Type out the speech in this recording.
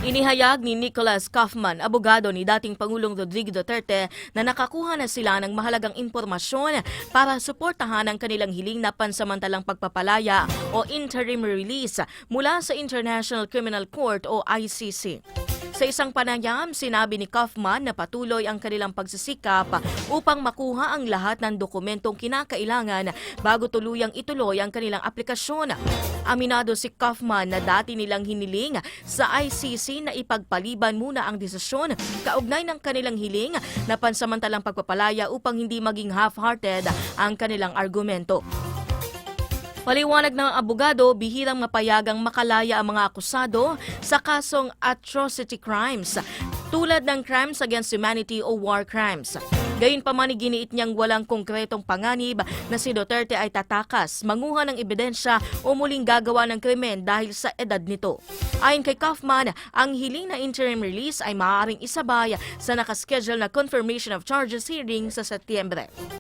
Inihayag ni Nicholas Kaufman, abogado ni dating Pangulong Rodrigo Duterte, na nakakuha na sila ng mahalagang impormasyon para suportahan ang kanilang hiling na pansamantalang pagpapalaya o interim release mula sa International Criminal Court o ICC. Sa isang panayam, sinabi ni Kaufman na patuloy ang kanilang pagsisikap upang makuha ang lahat ng dokumentong kinakailangan bago tuluyang ituloy ang kanilang aplikasyon. Aminado si Kaufman na dati nilang hiniling sa ICC na ipagpaliban muna ang desisyon kaugnay ng kanilang hiling na pansamantalang pagpapalaya upang hindi maging half-hearted ang kanilang argumento. Paliwanag ng abogado, bihirang mapayagang makalaya ang mga akusado sa kasong atrocity crimes, tulad ng crimes against humanity o war crimes. Gayunpaman, giniit niyang walang konkretong panganib na si Duterte ay tatakas, manguha ng ebidensya o muling gagawa ng krimen dahil sa edad nito. Ayon kay Kaufman, ang hiling na interim release ay maaaring isabay sa nakaschedule na confirmation of charges hearing sa Setyembre.